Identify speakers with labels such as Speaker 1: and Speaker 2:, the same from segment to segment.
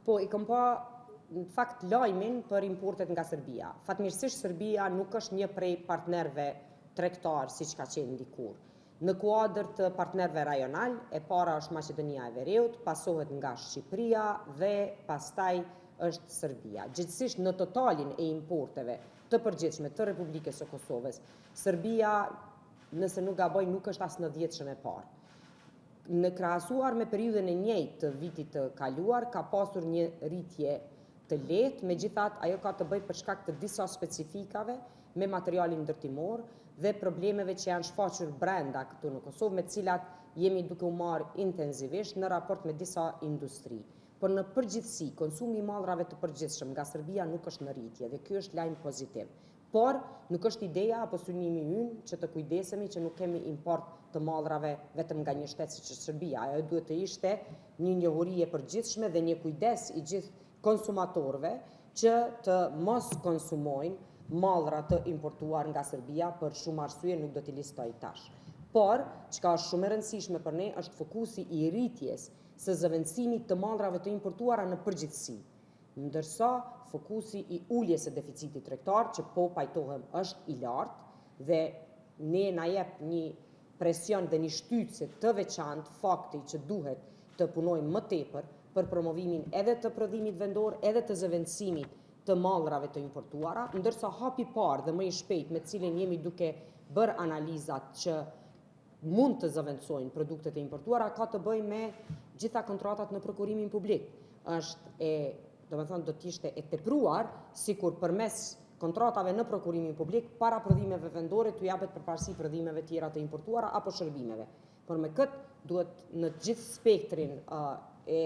Speaker 1: Po, i kam pa në fakt lajmin për importet nga Serbia. Fatmirësisht Serbia nuk është një prej partnerve tregtar siç ka qenë dikur. Në kuadër të partnerve rajonal, e para është Maqedonia e Veriut, pasohet nga Shqipëria dhe pastaj është Serbia. Gjithsesi në totalin e importeve të përgjithshme të Republikës së Kosovës, Serbia, nëse nuk gaboj, nuk është as në 10-shën e parë. Në krahasuar me periudhën e njëjtë të vitit të kaluar, ka pasur një rritje të lehtë, megjithatë ajo ka të bëjë për shkak të disa specifikave me materialin ndërtimor dhe problemeve që janë shfaqur brenda këtu në Kosovë, me të cilat jemi duke u marrë intensivisht në raport me disa industri. Por në përgjithësi, konsumi i mallrave të përgjithshëm nga Serbia nuk është në rritje dhe ky është lajm pozitiv. Por nuk është ideja apo synimi ynë që të kujdesemi që nuk kemi import të mallrave vetëm nga një shtet siç është Serbia. Ajo duhet të ishte një njohuri e përgjithshme dhe një kujdes i gjithë konsumatorëve që të mos konsumojnë mallra të importuar nga Serbia për shumë arsye, nuk do t'i listoj tash. Por, çka është shumë e rëndësishme për ne është fokusi i rritjes së zëvendësimit të mallrave të importuara në përgjithësi, ndërsa fokusi i uljes së deficitit tregtar, që po pajtohem është i lartë dhe ne na jep një presion dhe një shtytse të veçantë fakti që duhet të punojmë më tepër për promovimin edhe të prodhimit vendor, edhe të zëvendësimit të mallrave të importuara, ndërsa hapi i parë dhe më i shpejt me cilin jemi duke bërë analizat që mund të zëvendësojnë produktet e importuara ka të bëjë me gjitha kontratat në prokurimin publik. Do të ishte e tepruar sikur përmes kontratave në prokurimin publik para prodhimeve vendore t'u japet përparësi prodhimeve tjera të importuara apo shërbimeve. Por me këtë duhet në gjithë spektrin e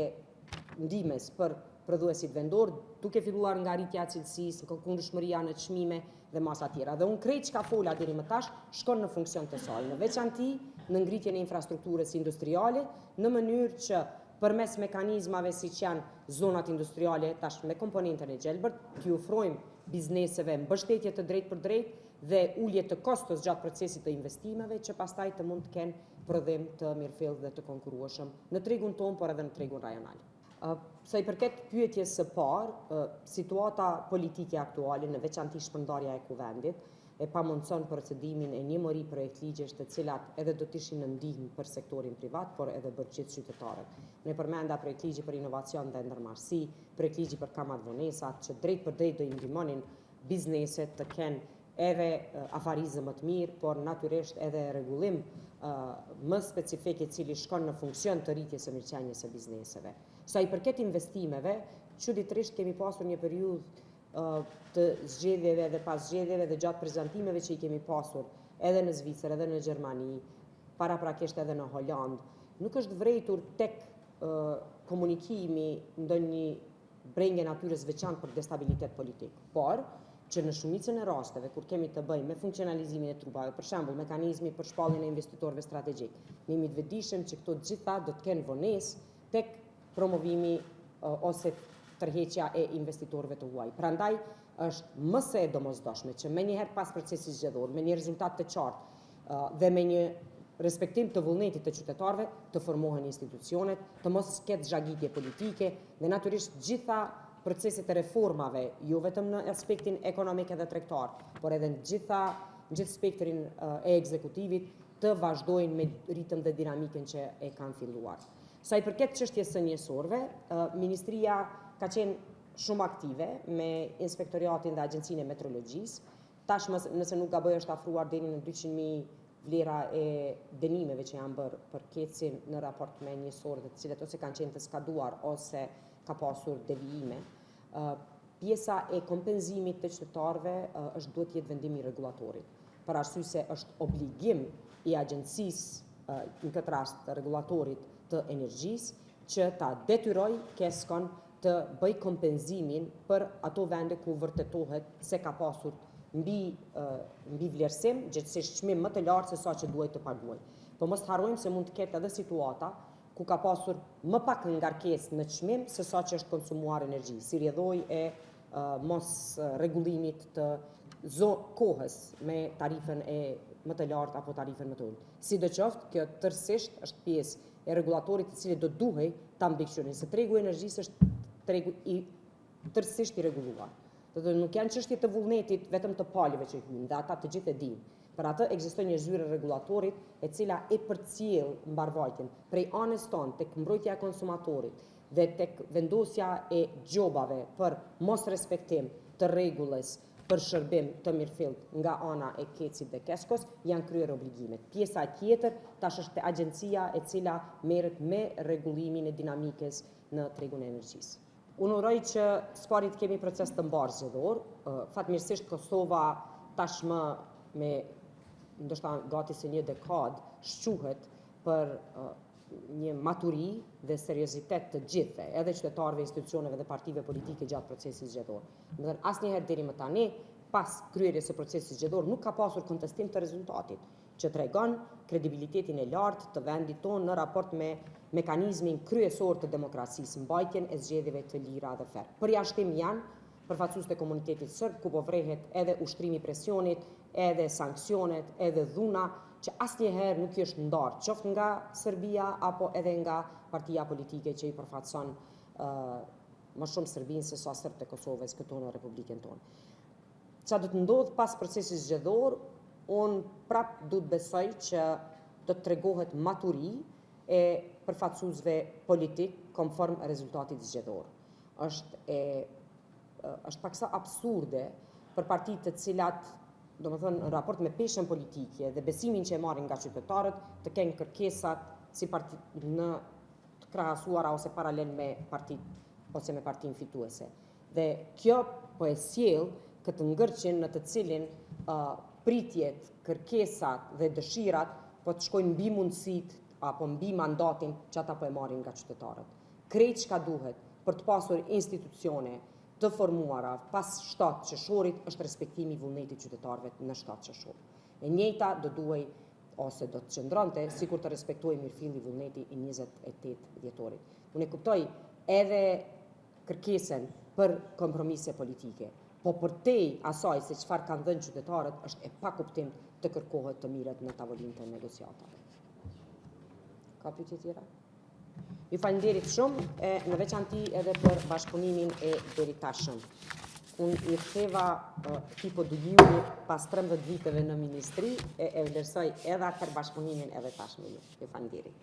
Speaker 1: ndihmës për prodhuesit vendor, duke filluar nga rritja e cilësisë, konkurrentshmëria në çmime dhe masa tjera. Dhe unë krejt çka fola deri më tash shkon në funksion të saj, në veçanti në ngritjen e infrastrukturës industriale, në mënyrë që përmes mekanizmave siç janë zonat industriale tash me komponentën e gjelbërt, t'i ofrojmë bizneseve mbështetje të drejtë për drejtë dhe ulje të kostos gjatë procesit të investimeve që pastaj të mund të kenë prodhim të mirëfillt dhe të konkurrueshëm në tregun tonë, por edhe në tregun rajonal. Sa i përket pyetjes së parë, situata politike aktuale, në veçanti shpërndarja e kuvendit, e pamundson procedimin e një mori projekt ligjesh të cilat edhe do të ishin në ndihmë për sektorin privat, por edhe për gjithë qytetarët. Ne përmenda projekt ligji për inovacion dhe ndërmarrësi, projekt ligji për kamat vonesat, që drejt për drejt do i ndihmonin bizneset të kenë edhe afarizëm më të mirë, por natyrisht edhe rregullim më specifik i cili shkon në funksion të rritjes së mirëqenies së bizneseve. Sa i përket investimeve, çuditërisht kemi pasur një periudhë të zgjedhjeve dhe pas zgjedhjeve dhe gjatë prezantimeve që i kemi pasur edhe në Zvicër, edhe në Gjermani, paraprakisht edhe në Holandë, nuk është vrejtur tek komunikimi ndonjë brengje natyrës veçantë për destabilitet politik, por që në shumicën e rasteve kur kemi të bëjmë me funksionalizimin e trupave, për shembull mekanizmi për shpalljen e investitorëve strategjik, ne jemi të vetëdijshëm që këto të gjitha do të kenë vonesë tek promovimi ose tërheqja e investitorëve të huaj. Prandaj është më së domosdoshme që menjëherë pas procesit zgjedhor, me një rezultat të qartë dhe me një respektim të vullnetit të qytetarëve, të formohen institucionet, të mos ketë zhagitje politike dhe natyrisht gjitha proceset e reformave, jo vetëm në aspektin ekonomik edhe tregtar, por edhe në gjithë spektrin e ekzekutivit, të vazhdojnë me ritëm dhe dinamikën që e kanë filluar. Sa i përket çështjes së njësorëve, Ministria ka qenë shumë aktive me Inspektoriatin dhe Agjencinë e Metrologjisë. Tash nëse nuk gaboj është afruar deri në 200.000 vlera e dënimeve që janë bërë për kecin në raport me njësorët, të cilët ose kanë qenë të skaduar ose ka pasur devijime. Pjesa e kompenzimit të qytetarëve është duhet të jetë vendimi i rregullatorit. Për arsye se është obligim i agjencisë, në këtë rast të rregullatorit të energjisë, që ta detyroj KESKon të bëj kompenzimin për ato vende ku vërtetohet se ka pasur mbi vlerësim, gjithsesi çmim më të lartë se sa që duhet të paguajë. Po mos harrojmë se mund të ketë edhe situata ku ka pasur më pak ngarkesë në çmim se sa që është konsumuar energji, si rrjedhoi e mos rregullimit të kohës me tarifën e më të lartë apo tarifën më të ulët. Sidoqoftë, kjo tërësisht është pjesë e rregullatorit i cili do duhej ta mbikëqyrojë, se tregu i energjisë është tërësisht i rregulluar. Nuk janë çështje të vullnetit vetëm të palëve që hyjnë, dhe ata të gjithë e dinë. Për atë ekziston një zyrë rregullatorit e cila e përcjell mbarvajtjen prej anës tonë tek mbrojtja e konsumatorit dhe tek vendosja e gjobave për mos respektim të rregullës për shërbim të mirëfillt nga ana e Kecit dhe Keskos janë kryer obligimet. Pjesa tjetër tash është agjencia e cila merret me rregullimin e dinamikës në tregun e energjisë. Unë uroj që s'parit kemi proces të mbarë zgjedhor. Fatmirësisht Kosova tashmë me ndoshta gati se një dekadë shquhet për një maturi dhe seriozitet të gjithë, edhe qytetarëve, institucioneve dhe partive politike gjatë procesit zgjedhor. Asnjëherë deri më tani, pas kryerjes së procesit zgjedhor, nuk ka pasur kontestim të rezultatit, që tregon kredibilitetin e lartë të vendit tonë në raport me mekanizmin kryesor të demokracisë, mbajtjen e zgjedhjeve të lira dhe ferm. Përjashtim janë përfaqësues të komunitetit serb, ku po vrehet edhe ushtrimi i presionit, edhe sanksionet, edhe dhuna, që asnjëherë nuk është ndarë, qoftë nga Serbia apo edhe nga partia politike që i përfaqëson më shumë Serbinë se sa serbët e Kosovës këtu në Republikën tonë. Çfarë do të ndodh pas procesit zgjedhor, unë prap du të besoj që do të tregohet maturi e përfaqësuesve politik konform rezultatit zgjedhor. Është paksa absurde për partitë të cilat, domethënë në raport me peshën politike dhe besimin që e marrin nga qytetarët, të kenë kërkesat si në të krahasuara ose paralel me partitë ose me partinë fituese. Dhe kjo po e sjell këtë ngërçin në të cilin pritjet, kërkesat dhe dëshirat po të shkojnë mbi mundësitë apo mbi mandatin që ata po e marrin nga qytetarët. Krejt çka duhet për të pasur institucione të formuara pas 7 qershorit është respektimi i vullnetit qytetarëve në 7 qershor. E njëjta do duhej ose do të qëndronte sikur të respektojë mirëfilli vullneti i 28 dhjetorit. Unë e kuptoj edhe kërkesën për kompromise politike, po përtej asaj se çfarë kanë dhënë qytetarët është e pakuptim të kërkohet të mirët në tavolinë të negociatave. Ka pyetje tjera? Ju falenderit shumë, në veçanti edhe për bashkëpunimin e deritashëm. Unë i ktheva Tipo Duliu pas 13 viteve në ministri e vlerësoj edhe atëherë bashkëpunimin edhe tashmë. Ju falenderit.